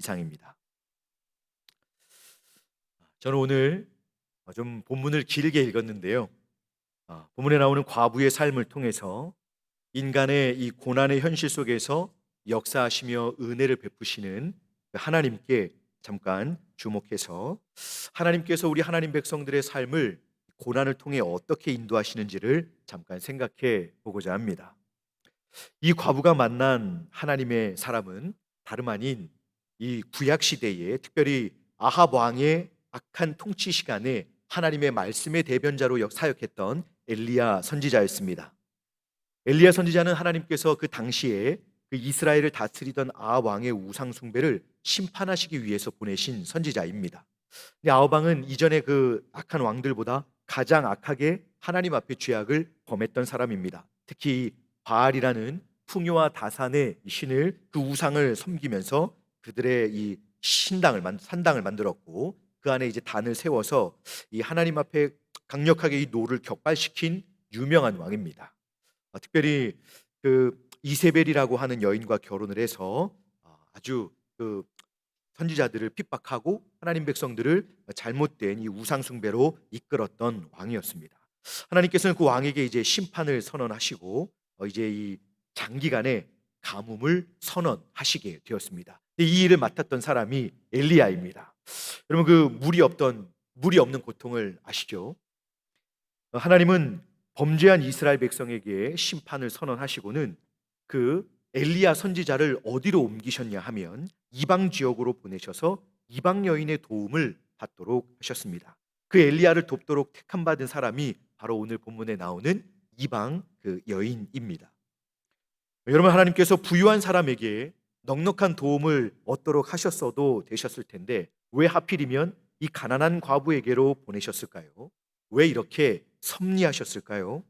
이상입니다. 저는 오늘 좀 본문을 길게 읽었는데요. 본문에 나오는 과부의 삶을 통해서 인간의 이 고난의 현실 속에서 역사하시며 은혜를 베푸시는 그 하나님께 잠깐 주목해서 하나님께서 우리 하나님 백성들의 삶을 고난을 통해 어떻게 인도하시는지를 잠깐 생각해 보고자 합니다. 이 과부가 만난 하나님의 사람은 다름 아닌 이 구약 시대에 특별히 아합 왕의 악한 통치 시간에 하나님의 말씀의 대변자로 사역했던 엘리야 선지자였습니다. 엘리야 선지자는 하나님께서 그 당시에 그 이스라엘을 다스리던 아합 왕의 우상 숭배를 심판하시기 위해서 보내신 선지자입니다. 근데 아합 왕은 이전에 그 악한 왕들보다 가장 악하게 하나님 앞에 죄악을 범했던 사람입니다. 특히 바알이라는 풍요와 다산의 신을 그 우상을 섬기면서 그들의 이 산당을 만들었고 그 안에 이제 단을 세워서 이 하나님 앞에 강력하게 이 노를 격발시킨 유명한 왕입니다. 특별히 그 이세벨이라고 하는 여인과 결혼을 해서 아주 그 선지자들을 핍박하고 하나님 백성들을 잘못된 이 우상 숭배로 이끌었던 왕이었습니다. 하나님께서는 그 왕에게 이제 심판을 선언하시고 이제 이 장기간의 가뭄을 선언하시게 되었습니다. 이 일을 맡았던 사람이 엘리야입니다. 여러분 그 물이 없는 고통을 아시죠? 하나님은 범죄한 이스라엘 백성에게 심판을 선언하시고는 그 엘리야 선지자를 어디로 옮기셨냐 하면 이방 지역으로 보내셔서 이방 여인의 도움을 받도록 하셨습니다. 그 엘리야를 돕도록 택함 받은 사람이 바로 오늘 본문에 나오는 이방 그 여인입니다. 여러분 하나님께서 부유한 사람에게 넉넉한 도움을 얻도록 하셨어도 되셨을 텐데 왜 하필이면 이 가난한 과부에게로 보내셨을까요? 왜 이렇게 섭리하셨을까요?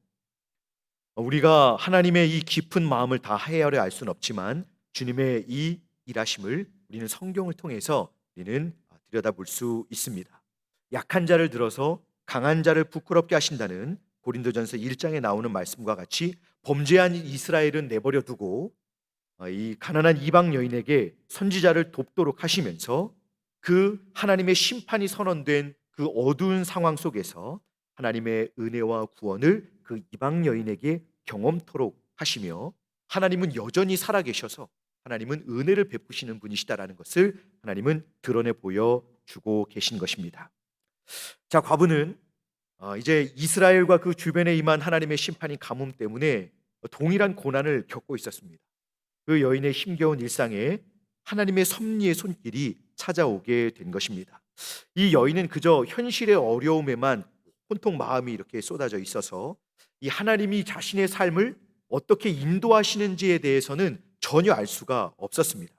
우리가 하나님의 이 깊은 마음을 다 헤아려 알 수는 없지만 주님의 이 일하심을 우리는 성경을 통해서 우리는 들여다볼 수 있습니다. 약한 자를 들어서 강한 자를 부끄럽게 하신다는 고린도전서 1장에 나오는 말씀과 같이 범죄한 이스라엘은 내버려 두고 이 가난한 이방 여인에게 선지자를 돕도록 하시면서 그 하나님의 심판이 선언된 그 어두운 상황 속에서 하나님의 은혜와 구원을 그 이방 여인에게 경험토록 하시며 하나님은 여전히 살아계셔서 하나님은 은혜를 베푸시는 분이시다라는 것을 하나님은 드러내 보여주고 계신 것입니다. 자, 과부는 이제 이스라엘과 그 주변에 임한 하나님의 심판인 가뭄 때문에 동일한 고난을 겪고 있었습니다. 그 여인의 힘겨운 일상에 하나님의 섭리의 손길이 찾아오게 된 것입니다. 이 여인은 그저 현실의 어려움에만 온통 마음이 이렇게 쏟아져 있어서 이 하나님이 자신의 삶을 어떻게 인도하시는지에 대해서는 전혀 알 수가 없었습니다.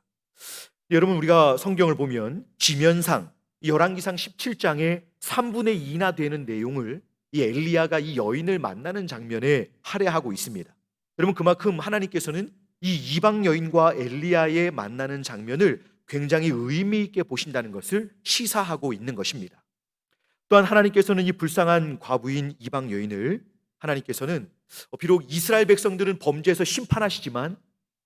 여러분 우리가 성경을 보면 지면상 열왕기상 17장의 3분의 2나 되는 내용을 이 엘리야가 이 여인을 만나는 장면에 할애하고 있습니다. 여러분 그만큼 하나님께서는 이 이방 여인과 엘리야의 만나는 장면을 굉장히 의미 있게 보신다는 것을 시사하고 있는 것입니다. 또한 하나님께서는 이 불쌍한 과부인 이방 여인을 하나님께서는 비록 이스라엘 백성들은 범죄에서 심판하시지만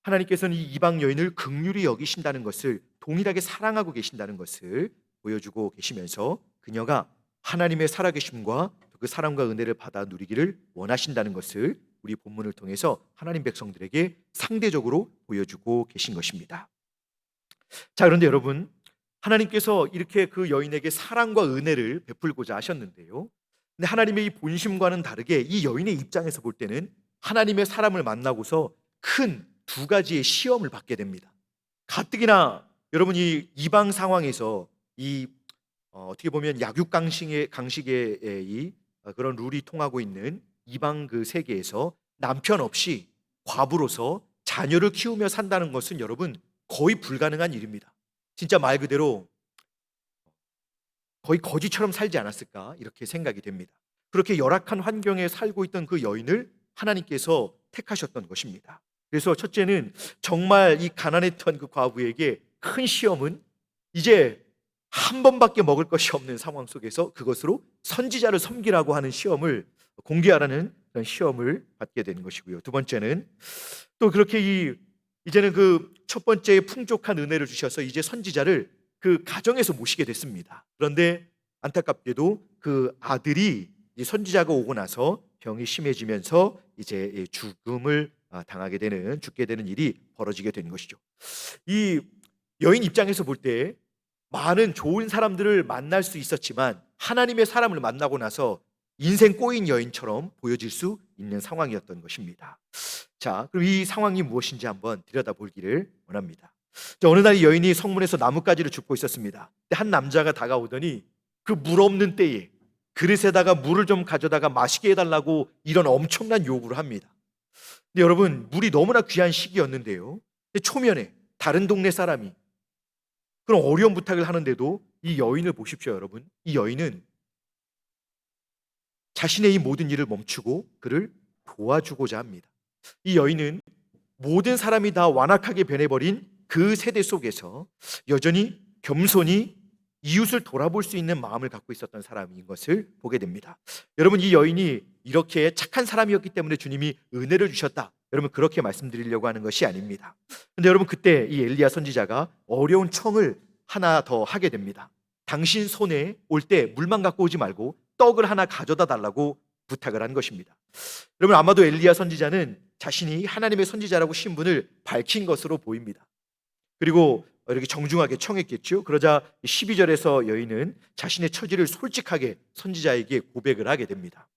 하나님께서는 이 이방 여인을 긍휼히 여기신다는 것을 동일하게 사랑하고 계신다는 것을 보여주고 계시면서 그녀가 하나님의 살아계심과 그 사랑과 은혜를 받아 누리기를 원하신다는 것을 우리 본문을 통해서 하나님 백성들에게 상대적으로 보여주고 계신 것입니다. 자, 그런데 여러분 하나님께서 이렇게 그 여인에게 사랑과 은혜를 베풀고자 하셨는데요. 근데 하나님의 이 본심과는 다르게 이 여인의 입장에서 볼 때는 하나님의 사람을 만나고서 큰 두 가지의 시험을 받게 됩니다. 가뜩이나 여러분 이 이방 상황에서 이 어떻게 보면 강식의 이 그런 룰이 통하고 있는 이방 그 세계에서 남편 없이 과부로서 자녀를 키우며 산다는 것은 여러분 거의 불가능한 일입니다. 진짜 말 그대로 거의 거지처럼 살지 않았을까 이렇게 생각이 됩니다. 그렇게 열악한 환경에 살고 있던 그 여인을 하나님께서 택하셨던 것입니다. 그래서 첫째는 정말 이 가난했던 그 과부에게 큰 시험은 이제 한 번밖에 먹을 것이 없는 상황 속에서 그것으로 선지자를 섬기라고 하는 시험을 공개하라는 그런 시험을 받게 된 것이고요. 두 번째는 또 그렇게 이 이제는 그 첫 번째 풍족한 은혜를 주셔서 이제 선지자를 그 가정에서 모시게 됐습니다. 그런데 안타깝게도 그 아들이 이 선지자가 오고 나서 병이 심해지면서 이제 죽음을 죽게 되는 일이 벌어지게 된 것이죠. 이 여인 입장에서 볼 때 많은 좋은 사람들을 만날 수 있었지만 하나님의 사람을 만나고 나서 인생 꼬인 여인처럼 보여질 수 있는 상황이었던 것입니다. 자, 그럼 이 상황이 무엇인지 한번 들여다보기를 원합니다. 자, 어느 날 이 여인이 성문에서 나뭇가지를 줍고 있었습니다. 근데 한 남자가 다가오더니 그 물 없는 때에 그릇에다가 물을 좀 가져다가 마시게 해달라고 이런 엄청난 요구를 합니다. 근데 여러분, 물이 너무나 귀한 시기였는데요. 근데 초면에 다른 동네 사람이 그런 어려운 부탁을 하는데도 이 여인을 보십시오, 여러분. 이 여인은 자신의 이 모든 일을 멈추고 그를 도와주고자 합니다. 이 여인은 모든 사람이 다 완악하게 변해버린 그 세대 속에서 여전히 겸손히 이웃을 돌아볼 수 있는 마음을 갖고 있었던 사람인 것을 보게 됩니다. 여러분, 이 여인이 이렇게 착한 사람이었기 때문에 주님이 은혜를 주셨다, 여러분 그렇게 말씀드리려고 하는 것이 아닙니다. 그런데 여러분, 그때 이 엘리야 선지자가 어려운 청을 하나 더 하게 됩니다. 당신 손에 올 때 물만 갖고 오지 말고 떡을 하나 가져다 달라고 부탁을 한 것입니다. 여러분, 아마도 엘리야 선지자는 자신이 하나님의 선지자라고 신분을 밝힌 것으로 보입니다. 그리고 이렇게 정중하게 청했겠죠. 그러자 12절에서 여인은 자신의 처지를 솔직하게 선지자에게 고백을 하게 됩니다.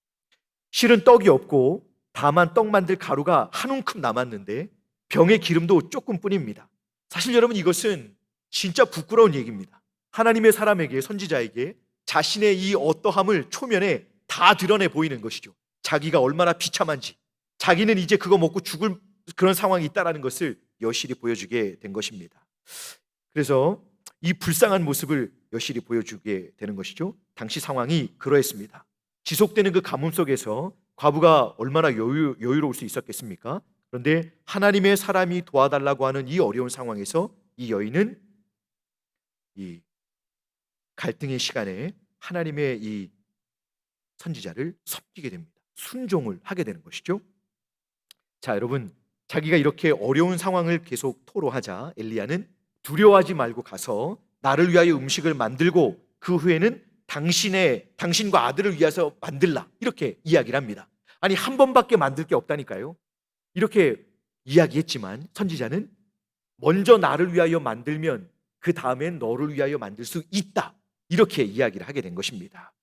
실은 떡이 없고 다만 떡 만들 가루가 한 움큼 남았는데 병의 기름도 조금뿐입니다. 사실 여러분, 이것은 진짜 부끄러운 얘기입니다. 하나님의 사람에게, 선지자에게 자신의 이 어떠함을 초면에 다 드러내 보이는 것이죠. 자기가 얼마나 비참한지, 자기는 이제 그거 먹고 죽을 그런 상황이 있다는 것을 여실히 보여주게 된 것입니다. 그래서 이 불쌍한 모습을 여실히 보여주게 되는 것이죠. 당시 상황이 그러했습니다. 지속되는 그 가뭄 속에서 과부가 얼마나 여유로울 수 있었겠습니까? 그런데 하나님의 사람이 도와달라고 하는 이 어려운 상황에서 이 여인은 이 갈등의 시간에 하나님의 이 선지자를 섬기게 됩니다. 순종을 하게 되는 것이죠. 자, 여러분, 자기가 이렇게 어려운 상황을 계속 토로하자 엘리야는 두려워하지 말고 가서 나를 위하여 음식을 만들고 그 후에는 당신과 아들을 위해서 만들라, 이렇게 이야기를 합니다. 아니, 한 번밖에 만들 게 없다니까요. 이렇게 이야기했지만 선지자는 먼저 나를 위하여 만들면 그 다음엔 너를 위하여 만들 수 있다, 이렇게 이야기를 하게 된 것입니다.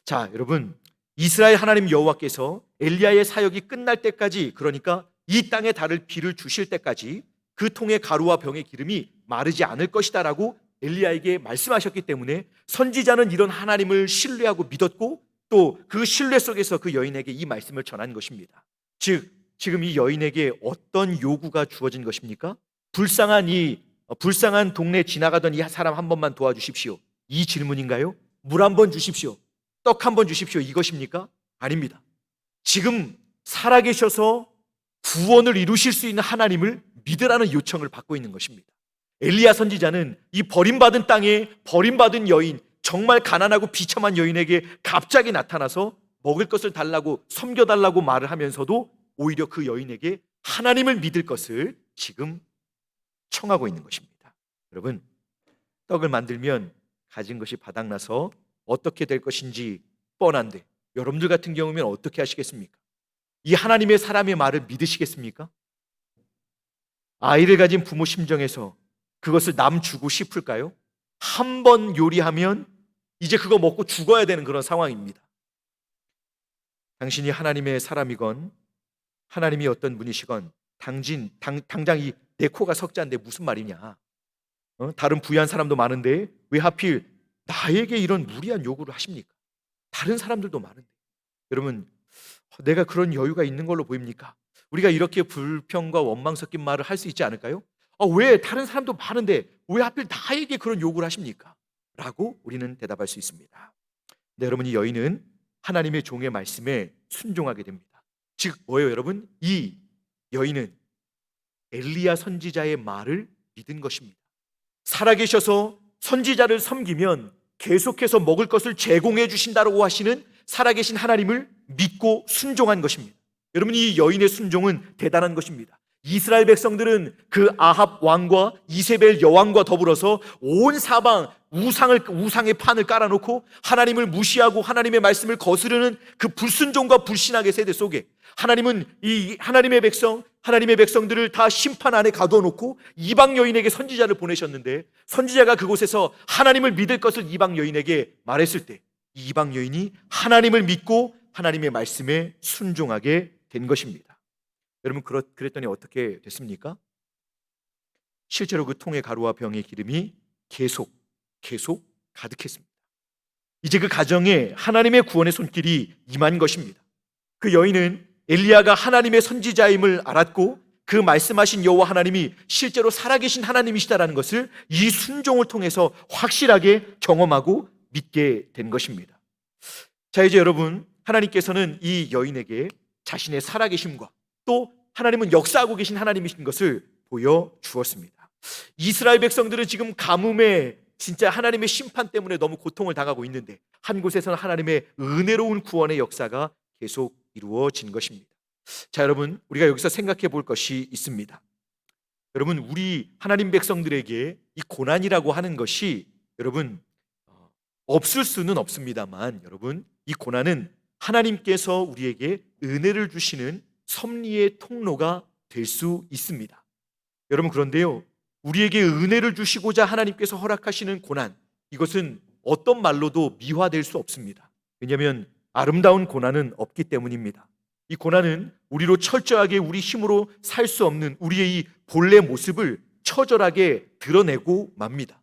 자, 여러분, 이스라엘 하나님 여호와께서 엘리야의 사역이 끝날 때까지, 그러니까 이 땅에 달 비를 주실 때까지 그 통의 가루와 병의 기름이 마르지 않을 것이다 라고 엘리야에게 말씀하셨기 때문에 선지자는 이런 하나님을 신뢰하고 믿었고 또 그 신뢰 속에서 그 여인에게 이 말씀을 전한 것입니다. 즉, 지금 이 여인에게 어떤 요구가 주어진 것입니까? 불쌍한 동네 지나가던 이 사람 한 번만 도와주십시오, 이 질문인가요? 물 한 번 주십시오, 떡 한 번 주십시오, 이것입니까? 아닙니다. 지금 살아계셔서 구원을 이루실 수 있는 하나님을 믿으라는 요청을 받고 있는 것입니다. 엘리야 선지자는 이 버림받은 땅에 버림받은 여인, 정말 가난하고 비참한 여인에게 갑자기 나타나서 먹을 것을 달라고, 섬겨달라고 말을 하면서도 오히려 그 여인에게 하나님을 믿을 것을 지금 청하고 있는 것입니다. 여러분, 떡을 만들면 가진 것이 바닥나서 어떻게 될 것인지 뻔한데 여러분들 같은 경우면 어떻게 하시겠습니까? 이 하나님의 사람의 말을 믿으시겠습니까? 아이를 가진 부모 심정에서 그것을 남 주고 싶을까요? 한 번 요리하면 이제 그거 먹고 죽어야 되는 그런 상황입니다. 당신이 하나님의 사람이건 하나님이 어떤 분이시건 당장 이 내 코가 석자인데 무슨 말이냐, 다른 부유한 사람도 많은데 왜 하필 나에게 이런 무리한 요구를 하십니까? 다른 사람들도 많은데. 여러분, 내가 그런 여유가 있는 걸로 보입니까? 우리가 이렇게 불평과 원망 섞인 말을 할 수 있지 않을까요? 왜 다른 사람도 많은데 왜 하필 나에게 그런 요구를 하십니까? 라고 우리는 대답할 수 있습니다. 네, 여러분, 이 여인은 하나님의 종의 말씀에 순종하게 됩니다. 즉 뭐예요, 여러분? 이 여인은 엘리야 선지자의 말을 믿은 것입니다. 살아계셔서 선지자를 섬기면 계속해서 먹을 것을 제공해 주신다고 하시는 살아계신 하나님을 믿고 순종한 것입니다. 여러분, 이 여인의 순종은 대단한 것입니다. 이스라엘 백성들은 그 아합 왕과 이세벨 여왕과 더불어서 온 사방 우상의 판을 깔아놓고 하나님을 무시하고 하나님의 말씀을 거스르는 그 불순종과 불신앙의 세대 속에 하나님은 이 하나님의 백성들을 다 심판 안에 가둬놓고 이방 여인에게 선지자를 보내셨는데, 선지자가 그곳에서 하나님을 믿을 것을 이방 여인에게 말했을 때 이 이방 여인이 하나님을 믿고 하나님의 말씀에 순종하게 된 것입니다. 여러분, 그랬더니 어떻게 됐습니까? 실제로 그 통의 가루와 병의 기름이 계속 가득했습니다. 이제 그 가정에 하나님의 구원의 손길이 임한 것입니다. 그 여인은 엘리야가 하나님의 선지자임을 알았고 그 말씀하신 여호와 하나님이 실제로 살아계신 하나님이시다라는 것을 이 순종을 통해서 확실하게 경험하고 믿게 된 것입니다. 자, 이제 여러분, 하나님께서는 이 여인에게 자신의 살아계심과 또 하나님은 역사하고 계신 하나님이신 것을 보여주었습니다. 이스라엘 백성들은 지금 가뭄에 진짜 하나님의 심판 때문에 너무 고통을 당하고 있는데 한 곳에서는 하나님의 은혜로운 구원의 역사가 계속 이루어진 것입니다. 자, 여러분, 우리가 여기서 생각해 볼 것이 있습니다. 여러분, 우리 하나님 백성들에게 이 고난이라고 하는 것이 여러분 없을 수는 없습니다만, 여러분, 이 고난은 하나님께서 우리에게 은혜를 주시는 섭리의 통로가 될 수 있습니다. 여러분, 그런데요, 우리에게 은혜를 주시고자 하나님께서 허락하시는 고난, 이것은 어떤 말로도 미화될 수 없습니다. 왜냐하면 아름다운 고난은 없기 때문입니다. 이 고난은 우리로 철저하게 우리 힘으로 살 수 없는 우리의 이 본래 모습을 처절하게 드러내고 맙니다.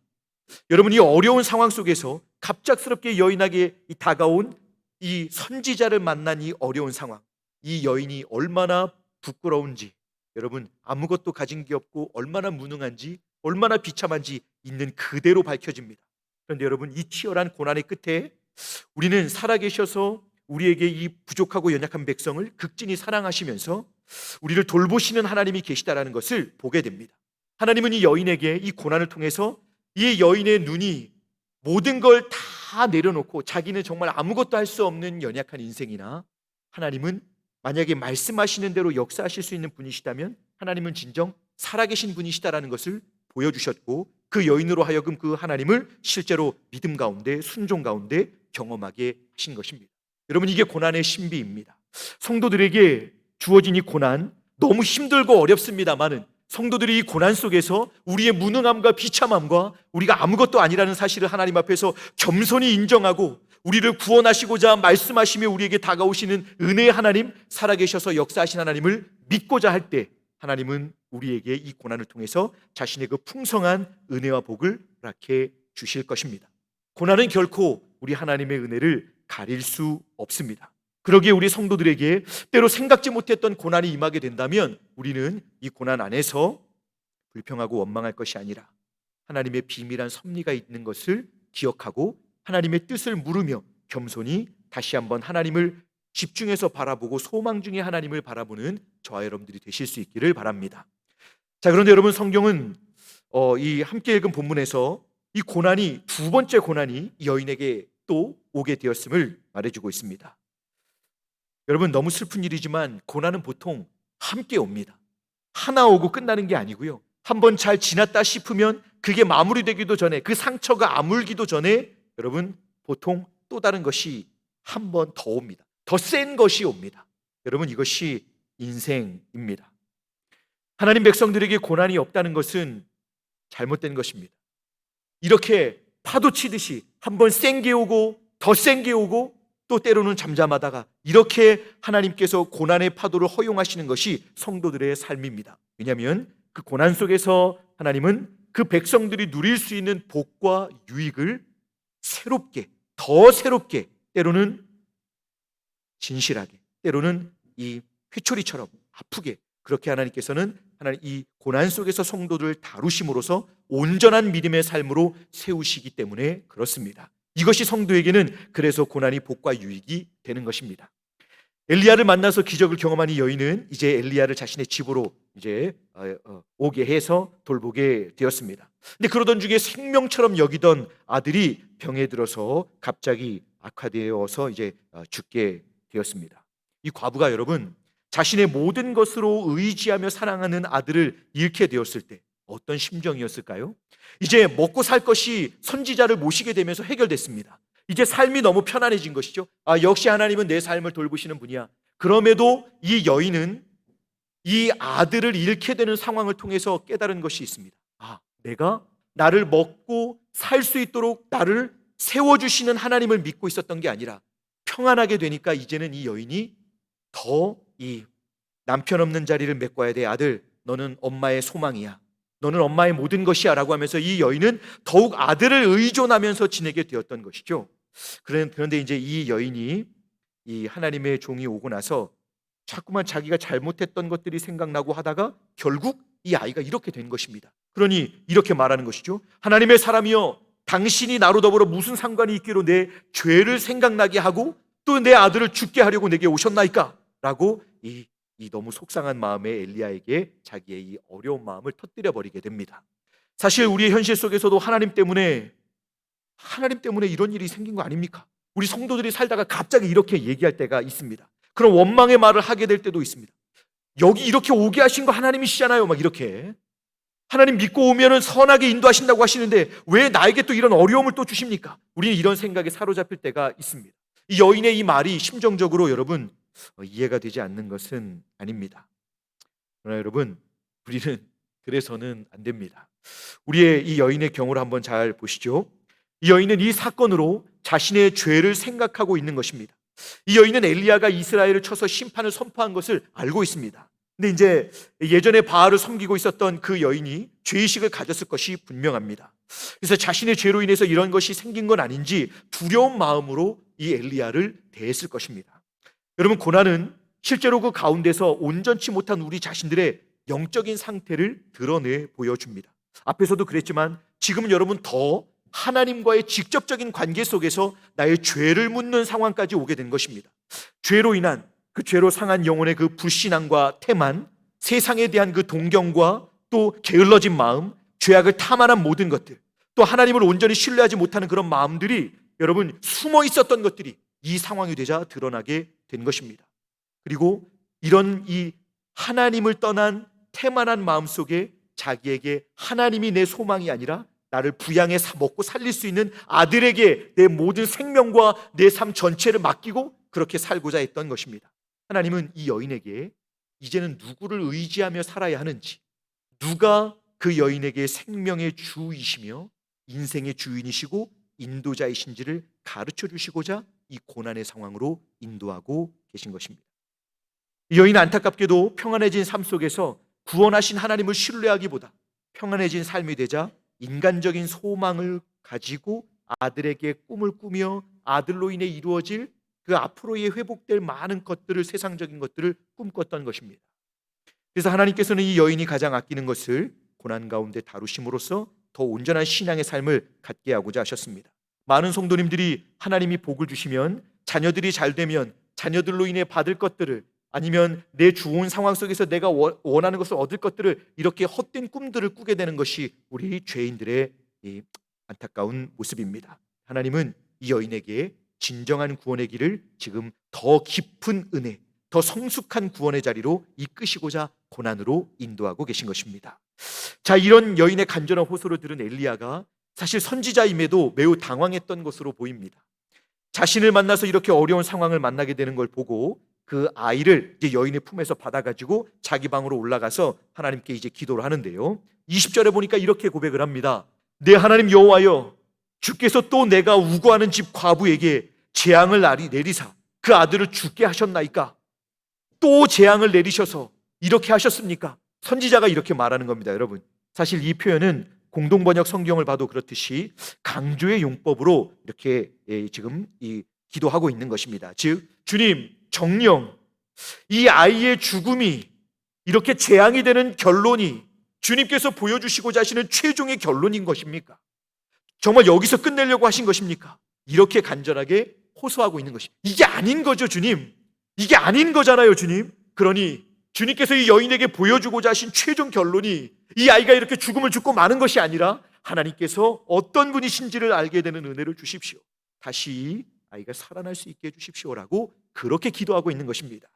여러분, 이 어려운 상황 속에서 갑작스럽게 여인에게 다가온 이 선지자를 만난 이 어려운 상황, 이 여인이 얼마나 부끄러운지, 여러분, 아무것도 가진 게 없고 얼마나 무능한지, 얼마나 비참한지 있는 그대로 밝혀집니다. 그런데 여러분, 이 치열한 고난의 끝에 우리는 살아계셔서 우리에게 이 부족하고 연약한 백성을 극진히 사랑하시면서 우리를 돌보시는 하나님이 계시다라는 것을 보게 됩니다. 하나님은 이 여인에게 이 고난을 통해서 이 여인의 눈이 모든 걸 다 내려놓고 자기는 정말 아무것도 할 수 없는 연약한 인생이나 하나님은 만약에 말씀하시는 대로 역사하실 수 있는 분이시다면 하나님은 진정 살아계신 분이시다라는 것을 보여주셨고 그 여인으로 하여금 그 하나님을 실제로 믿음 가운데 순종 가운데 경험하게 하신 것입니다. 여러분, 이게 고난의 신비입니다. 성도들에게 주어진 이 고난 너무 힘들고 어렵습니다만은 성도들이 이 고난 속에서 우리의 무능함과 비참함과 우리가 아무것도 아니라는 사실을 하나님 앞에서 겸손히 인정하고 우리를 구원하시고자 말씀하시며 우리에게 다가오시는 은혜의 하나님, 살아계셔서 역사하신 하나님을 믿고자 할 때 하나님은 우리에게 이 고난을 통해서 자신의 그 풍성한 은혜와 복을 허락해 주실 것입니다. 고난은 결코 우리 하나님의 은혜를 가릴 수 없습니다. 그러기에 우리 성도들에게 때로 생각지 못했던 고난이 임하게 된다면 우리는 이 고난 안에서 불평하고 원망할 것이 아니라 하나님의 비밀한 섭리가 있는 것을 기억하고 하나님의 뜻을 물으며 겸손히 다시 한번 하나님을 집중해서 바라보고 소망 중에 하나님을 바라보는 저와 여러분들이 되실 수 있기를 바랍니다. 자, 그런데 여러분, 성경은 이 함께 읽은 본문에서 이 고난이 두 번째 고난이 이 여인에게 또 오게 되었음을 말해주고 있습니다. 여러분, 너무 슬픈 일이지만 고난은 보통 함께 옵니다. 하나 오고 끝나는 게 아니고요, 한번 잘 지났다 싶으면 그게 마무리되기도 전에, 그 상처가 아물기도 전에 여러분 보통 또 다른 것이 한 번 더 옵니다. 더 센 것이 옵니다. 여러분, 이것이 인생입니다. 하나님 백성들에게 고난이 없다는 것은 잘못된 것입니다. 이렇게 파도 치듯이 한 번 센 게 오고 더 센 게 오고 또 때로는 잠잠하다가 이렇게 하나님께서 고난의 파도를 허용하시는 것이 성도들의 삶입니다. 왜냐하면 그 고난 속에서 하나님은 그 백성들이 누릴 수 있는 복과 유익을 새롭게, 더 새롭게, 때로는 진실하게, 때로는 이 회초리처럼 아프게, 그렇게 하나님께서는 이 고난 속에서 성도들을 다루심으로써 온전한 믿음의 삶으로 세우시기 때문에 그렇습니다. 이것이 성도에게는 그래서 고난이 복과 유익이 되는 것입니다. 엘리야를 만나서 기적을 경험한 이 여인은 이제 엘리야를 자신의 집으로 이제 오게 해서 돌보게 되었습니다. 근데 그러던 중에 생명처럼 여기던 아들이 병에 들어서 갑자기 악화되어서 이제 죽게 되었습니다. 이 과부가 여러분 자신의 모든 것으로 의지하며 사랑하는 아들을 잃게 되었을 때 어떤 심정이었을까요? 이제 먹고 살 것이 선지자를 모시게 되면서 해결됐습니다. 이제 삶이 너무 편안해진 것이죠. 역시 하나님은 내 삶을 돌보시는 분이야. 그럼에도 이 여인은 이 아들을 잃게 되는 상황을 통해서 깨달은 것이 있습니다. 내가 나를 먹고 살 수 있도록 나를 세워주시는 하나님을 믿고 있었던 게 아니라 평안하게 되니까 이제는 이 여인이 더 이 남편 없는 자리를 메꿔야 돼. 아들, 너는 엄마의 소망이야. 너는 엄마의 모든 것이야 라고 하면서 이 여인은 더욱 아들을 의존하면서 지내게 되었던 것이죠. 그런데 이제 이 여인이 이 하나님의 종이 오고 나서 자꾸만 자기가 잘못했던 것들이 생각나고 하다가 결국 이 아이가 이렇게 된 것입니다. 그러니 이렇게 말하는 것이죠. 하나님의 사람이여, 당신이 나로 더불어 무슨 상관이 있기로 내 죄를 생각나게 하고 또 내 아들을 죽게 하려고 내게 오셨나이까? 라고 이 너무 속상한 마음에 엘리야에게 자기의 이 어려운 마음을 터뜨려 버리게 됩니다. 사실 우리의 현실 속에서도 하나님 때문에 이런 일이 생긴 거 아닙니까? 우리 성도들이 살다가 갑자기 이렇게 얘기할 때가 있습니다. 그런 원망의 말을 하게 될 때도 있습니다. 여기 이렇게 오게 하신 거 하나님이시잖아요. 막 이렇게 하나님 믿고 오면은 선하게 인도하신다고 하시는데 왜 나에게 또 이런 어려움을 또 주십니까? 우리는 이런 생각에 사로잡힐 때가 있습니다. 이 여인의 이 말이 심정적으로 여러분 이해가 되지 않는 것은 아닙니다. 그러나 여러분, 우리는 그래서는 안 됩니다. 우리의 이 여인의 경우를 한번 잘 보시죠. 이 여인은 이 사건으로 자신의 죄를 생각하고 있는 것입니다. 이 여인은 엘리야가 이스라엘을 쳐서 심판을 선포한 것을 알고 있습니다. 근데 이제 예전에 바알을 섬기고 있었던 그 여인이 죄의식을 가졌을 것이 분명합니다. 그래서 자신의 죄로 인해서 이런 것이 생긴 건 아닌지 두려운 마음으로 이 엘리야를 대했을 것입니다. 여러분, 고난은 실제로 그 가운데서 온전치 못한 우리 자신들의 영적인 상태를 드러내 보여줍니다. 앞에서도 그랬지만 지금은 여러분 더 하나님과의 직접적인 관계 속에서 나의 죄를 묻는 상황까지 오게 된 것입니다. 죄로 인한 그 죄로 상한 영혼의 그 불신앙과 태만, 세상에 대한 그 동경과 또 게을러진 마음, 죄악을 탐하는 모든 것들, 또 하나님을 온전히 신뢰하지 못하는 그런 마음들이 여러분 숨어 있었던 것들이 이 상황이 되자 드러나게 된 것입니다. 그리고 이런 이 하나님을 떠난 태만한 마음 속에 자기에게 하나님이 내 소망이 아니라 나를 부양해 먹고 살릴 수 있는 아들에게 내 모든 생명과 내 삶 전체를 맡기고 그렇게 살고자 했던 것입니다. 하나님은 이 여인에게 이제는 누구를 의지하며 살아야 하는지, 누가 그 여인에게 생명의 주이시며 인생의 주인이시고 인도자이신지를 가르쳐 주시고자 이 고난의 상황으로 인도하고 계신 것입니다. 이 여인은 안타깝게도 평안해진 삶 속에서 구원하신 하나님을 신뢰하기보다 평안해진 삶이 되자 인간적인 소망을 가지고 아들에게 꿈을 꾸며 아들로 인해 이루어질 그 앞으로의 회복될 많은 것들을, 세상적인 것들을 꿈꿨던 것입니다. 그래서 하나님께서는 이 여인이 가장 아끼는 것을 고난 가운데 다루심으로써 더 온전한 신앙의 삶을 갖게 하고자 하셨습니다. 많은 성도님들이 하나님이 복을 주시면, 자녀들이 잘 되면 자녀들로 인해 받을 것들을, 아니면 내 좋은 상황 속에서 내가 원하는 것을 얻을 것들을 이렇게 헛된 꿈들을 꾸게 되는 것이 우리 죄인들의 이 안타까운 모습입니다. 하나님은 이 여인에게 진정한 구원의 길을 지금 더 깊은 은혜, 더 성숙한 구원의 자리로 이끄시고자 고난으로 인도하고 계신 것입니다. 자, 이런 여인의 간절한 호소를 들은 엘리야가 사실 선지자임에도 매우 당황했던 것으로 보입니다. 자신을 만나서 이렇게 어려운 상황을 만나게 되는 걸 보고 그 아이를 이제 여인의 품에서 받아가지고 자기 방으로 올라가서 하나님께 이제 기도를 하는데요. 20절에 보니까 이렇게 고백을 합니다. 내 하나님 여호와여, 주께서 또 내가 우고하는 집 과부에게 재앙을 내리사 그 아들을 죽게 하셨나이까? 또 재앙을 내리셔서 이렇게 하셨습니까? 선지자가 이렇게 말하는 겁니다. 여러분, 사실 이 표현은 공동번역 성경을 봐도 그렇듯이 강조의 용법으로 이렇게 지금 기도하고 있는 것입니다. 즉, 주님, 정령 이 아이의 죽음이 이렇게 재앙이 되는 결론이 주님께서 보여주시고자 하시는 최종의 결론인 것입니까? 정말 여기서 끝내려고 하신 것입니까? 이렇게 간절하게 호소하고 있는 것이, 이게 아닌 거죠, 주님. 이게 아닌 거잖아요, 주님. 그러니 주님께서 이 여인에게 보여주고자 하신 최종 결론이 이 아이가 이렇게 죽음을 죽고 마는 것이 아니라 하나님께서 어떤 분이신지를 알게 되는 은혜를 주십시오. 다시 아이가 살아날 수 있게 해주십시오라고 그렇게 기도하고 있는 것입니다.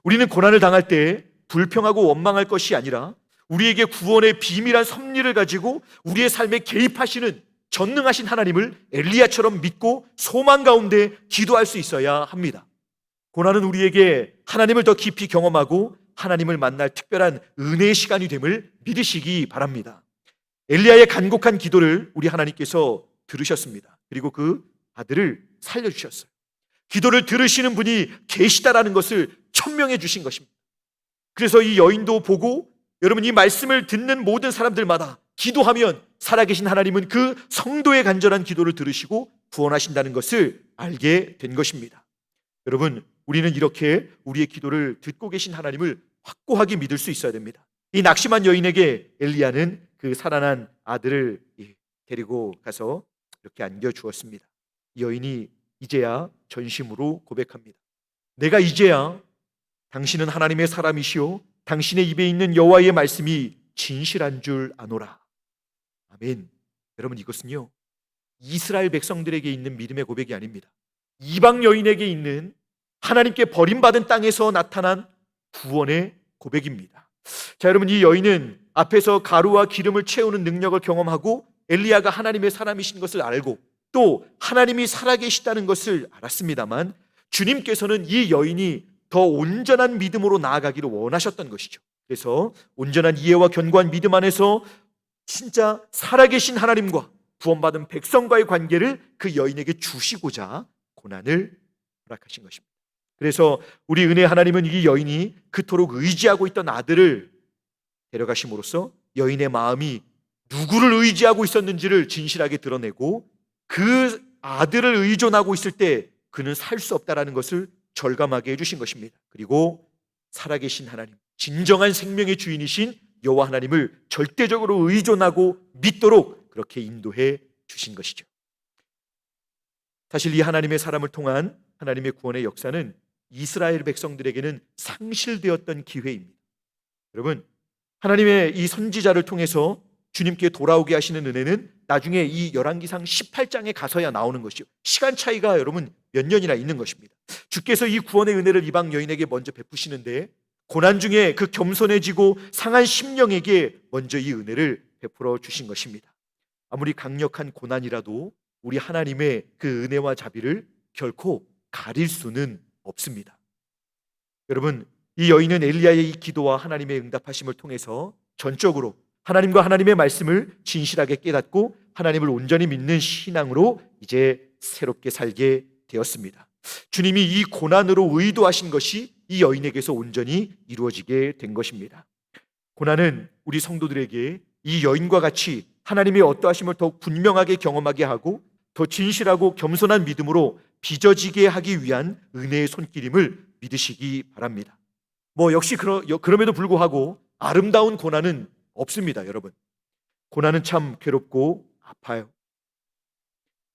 우리는 고난을 당할 때 불평하고 원망할 것이 아니라 우리에게 구원의 비밀한 섭리를 가지고 우리의 삶에 개입하시는 전능하신 하나님을 엘리야처럼 믿고 소망 가운데 기도할 수 있어야 합니다. 고난은 우리에게 하나님을 더 깊이 경험하고 하나님을 만날 특별한 은혜의 시간이 됨을 믿으시기 바랍니다. 엘리야의 간곡한 기도를 우리 하나님께서 들으셨습니다. 그리고 그 아들을 살려주셨어요. 기도를 들으시는 분이 계시다라는 것을 천명해 주신 것입니다. 그래서 이 여인도 보고 여러분 이 말씀을 듣는 모든 사람들마다 기도하면 살아계신 하나님은 그 성도의 간절한 기도를 들으시고 구원하신다는 것을 알게 된 것입니다. 여러분, 우리는 이렇게 우리의 기도를 듣고 계신 하나님을 확고하게 믿을 수 있어야 됩니다. 이 낙심한 여인에게 엘리야는 그 살아난 아들을 데리고 가서 이렇게 안겨주었습니다. 이 여인이 이제야 전심으로 고백합니다. 내가 이제야 당신은 하나님의 사람이시오 당신의 입에 있는 여호와의 말씀이 진실한 줄 아노라. 아멘. 여러분, 이것은요 이스라엘 백성들에게 있는 믿음의 고백이 아닙니다. 이방 여인에게 있는 하나님께 버림받은 땅에서 나타난 구원의 고백입니다. 자, 여러분, 이 여인은 앞에서 가루와 기름을 채우는 능력을 경험하고 엘리야가 하나님의 사람이신 것을 알고 또 하나님이 살아계시다는 것을 알았습니다만 주님께서는 이 여인이 더 온전한 믿음으로 나아가기를 원하셨던 것이죠. 그래서 온전한 이해와 견고한 믿음 안에서 진짜 살아계신 하나님과 구원받은 백성과의 관계를 그 여인에게 주시고자 고난을 허락하신 것입니다. 그래서 우리 은혜 하나님은 이 여인이 그토록 의지하고 있던 아들을 데려가심으로써 여인의 마음이 누구를 의지하고 있었는지를 진실하게 드러내고 그 아들을 의존하고 있을 때 그는 살 수 없다라는 것을 절감하게 해주신 것입니다. 그리고 살아계신 하나님, 진정한 생명의 주인이신 여호와 하나님을 절대적으로 의존하고 믿도록 그렇게 인도해 주신 것이죠. 사실 이 하나님의 사람을 통한 하나님의 구원의 역사는 이스라엘 백성들에게는 상실되었던 기회입니다. 여러분, 하나님의 이 선지자를 통해서 주님께 돌아오게 하시는 은혜는 나중에 이 열왕기상 18장에 가서야 나오는 것이죠. 시간 차이가 여러분 몇 년이나 있는 것입니다. 주께서 이 구원의 은혜를 이방 여인에게 먼저 베푸시는데 고난 중에 그 겸손해지고 상한 심령에게 먼저 이 은혜를 베풀어 주신 것입니다. 아무리 강력한 고난이라도 우리 하나님의 그 은혜와 자비를 결코 가릴 수는 없습니다. 여러분, 이 여인은 엘리야의 이 기도와 하나님의 응답하심을 통해서 전적으로 하나님과 하나님의 말씀을 진실하게 깨닫고 하나님을 온전히 믿는 신앙으로 이제 새롭게 살게 되었습니다. 주님이 이 고난으로 의도하신 것이 이 여인에게서 온전히 이루어지게 된 것입니다. 고난은 우리 성도들에게 이 여인과 같이 하나님의 어떠하심을 더욱 분명하게 경험하게 하고 더 진실하고 겸손한 믿음으로 빚어지게 하기 위한 은혜의 손길임을 믿으시기 바랍니다. 역시 그럼에도 불구하고 아름다운 고난은 없습니다, 여러분. 고난은 참 괴롭고 아파요.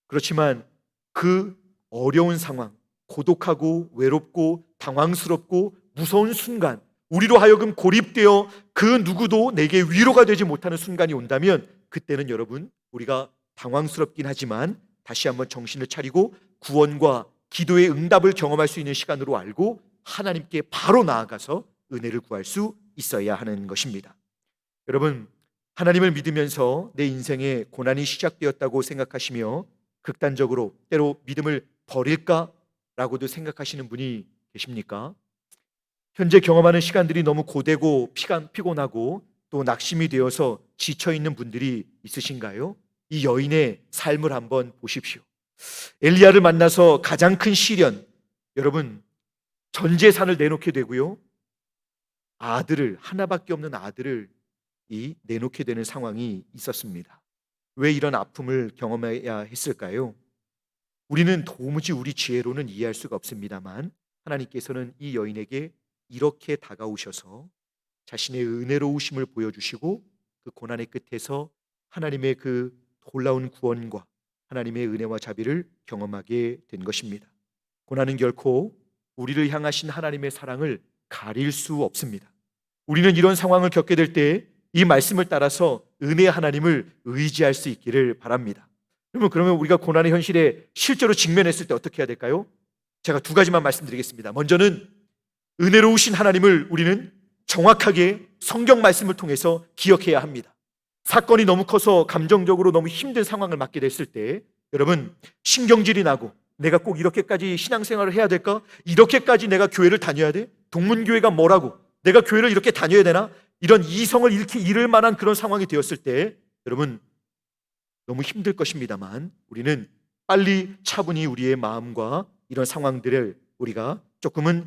그렇지만 그 어려운 상황, 고독하고 외롭고 당황스럽고 무서운 순간, 우리로 하여금 고립되어 그 누구도 내게 위로가 되지 못하는 순간이 온다면 그때는 여러분 우리가 당황스럽긴 하지만 다시 한번 정신을 차리고 구원과 기도의 응답을 경험할 수 있는 시간으로 알고 하나님께 바로 나아가서 은혜를 구할 수 있어야 하는 것입니다. 여러분, 하나님을 믿으면서 내 인생에 고난이 시작되었다고 생각하시며 극단적으로 때로 믿음을 버릴까라고도 생각하시는 분이 계십니까? 현재 경험하는 시간들이 너무 고되고 피곤하고 또 낙심이 되어서 지쳐있는 분들이 있으신가요? 이 여인의 삶을 한번 보십시오. 엘리야를 만나서 가장 큰 시련, 여러분 전 재산을 내놓게 되고요, 아들을, 하나밖에 없는 아들을 내놓게 되는 상황이 있었습니다. 왜 이런 아픔을 경험해야 했을까요? 우리는 도무지 우리 지혜로는 이해할 수가 없습니다만 하나님께서는 이 여인에게 이렇게 다가오셔서 자신의 은혜로우심을 보여주시고 그 고난의 끝에서 하나님의 그 놀라운 구원과 하나님의 은혜와 자비를 경험하게 된 것입니다. 고난은 결코 우리를 향하신 하나님의 사랑을 가릴 수 없습니다. 우리는 이런 상황을 겪게 될 때 이 말씀을 따라서 은혜의 하나님을 의지할 수 있기를 바랍니다. 그러면 우리가 고난의 현실에 실제로 직면했을 때 어떻게 해야 될까요? 제가 두 가지만 말씀드리겠습니다. 먼저는 은혜로우신 하나님을 우리는 정확하게 성경 말씀을 통해서 기억해야 합니다. 사건이 너무 커서 감정적으로 너무 힘든 상황을 맞게 됐을 때 여러분 신경질이 나고 내가 꼭 이렇게까지 신앙생활을 해야 될까? 이렇게까지 내가 교회를 다녀야 돼? 동문교회가 뭐라고? 내가 교회를 이렇게 다녀야 되나? 이런 이성을 잃을 만한 그런 상황이 되었을 때 여러분 너무 힘들 것입니다만 우리는 빨리 차분히 우리의 마음과 이런 상황들을 우리가 조금은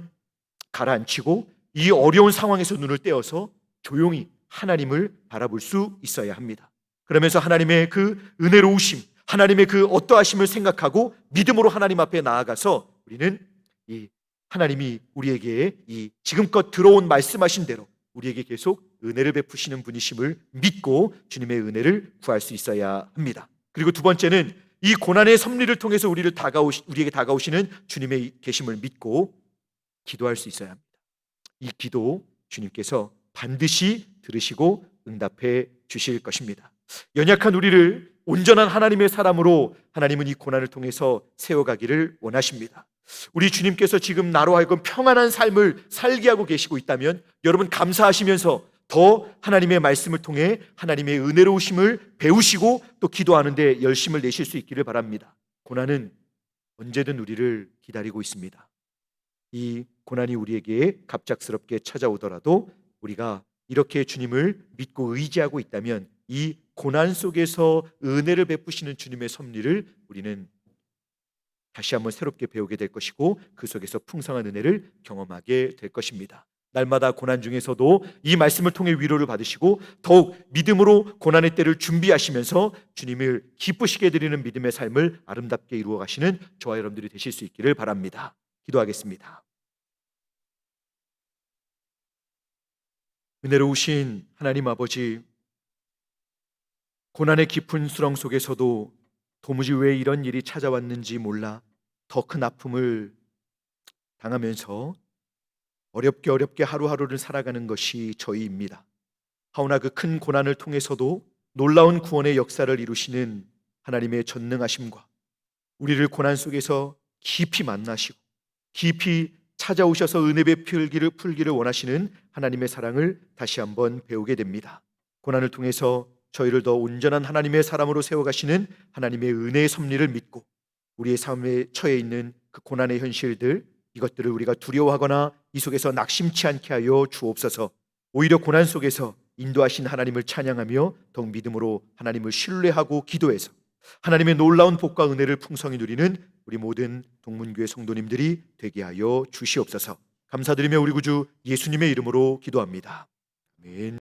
가라앉히고 이 어려운 상황에서 눈을 떼어서 조용히 하나님을 바라볼 수 있어야 합니다. 그러면서 하나님의 그 은혜로우심, 하나님의 그 어떠하심을 생각하고 믿음으로 하나님 앞에 나아가서 우리는 이 하나님이 우리에게 이 지금껏 들어온 말씀하신 대로 우리에게 계속 은혜를 베푸시는 분이심을 믿고 주님의 은혜를 구할 수 있어야 합니다. 그리고 두 번째는 이 고난의 섭리를 통해서 우리에게 다가오시는 주님의 계심을 믿고 기도할 수 있어야 합니다. 이 기도 주님께서 반드시 들으시고 응답해 주실 것입니다. 연약한 우리를 온전한 하나님의 사람으로 하나님은 이 고난을 통해서 세워가기를 원하십니다. 우리 주님께서 지금 나로 하여금 평안한 삶을 살게 하고 계시고 있다면 여러분 감사하시면서 더 하나님의 말씀을 통해 하나님의 은혜로우심을 배우시고 또 기도하는 데 열심을 내실 수 있기를 바랍니다. 고난은 언제든 우리를 기다리고 있습니다. 이 고난이 우리에게 갑작스럽게 찾아오더라도 우리가 이렇게 주님을 믿고 의지하고 있다면 이 고난 속에서 은혜를 베푸시는 주님의 섭리를 우리는 다시 한번 새롭게 배우게 될 것이고 그 속에서 풍성한 은혜를 경험하게 될 것입니다. 날마다 고난 중에서도 이 말씀을 통해 위로를 받으시고 더욱 믿음으로 고난의 때를 준비하시면서 주님을 기쁘시게 드리는 믿음의 삶을 아름답게 이루어 가시는 저와 여러분들이 되실 수 있기를 바랍니다. 기도하겠습니다. 은혜로우신 하나님 아버지, 고난의 깊은 수렁 속에서도 도무지 왜 이런 일이 찾아왔는지 몰라 더 큰 아픔을 당하면서 어렵게 하루하루를 살아가는 것이 저희입니다. 하오나 그 큰 고난을 통해서도 놀라운 구원의 역사를 이루시는 하나님의 전능하심과 우리를 고난 속에서 깊이 만나시고 깊이 찾아오셔서 은혜 풀기를 원하시는 하나님의 사랑을 다시 한번 배우게 됩니다. 고난을 통해서 저희를 더 온전한 하나님의 사람으로 세워가시는 하나님의 은혜의 섭리를 믿고 우리의 삶에 처해 있는 그 고난의 현실들, 이것들을 우리가 두려워하거나 이 속에서 낙심치 않게 하여 주옵소서. 오히려 고난 속에서 인도하신 하나님을 찬양하며 더욱 믿음으로 하나님을 신뢰하고 기도해서 하나님의 놀라운 복과 은혜를 풍성히 누리는 우리 모든 동문교회 성도님들이 되게 하여 주시옵소서. 감사드리며 우리 구주 예수님의 이름으로 기도합니다. 아멘.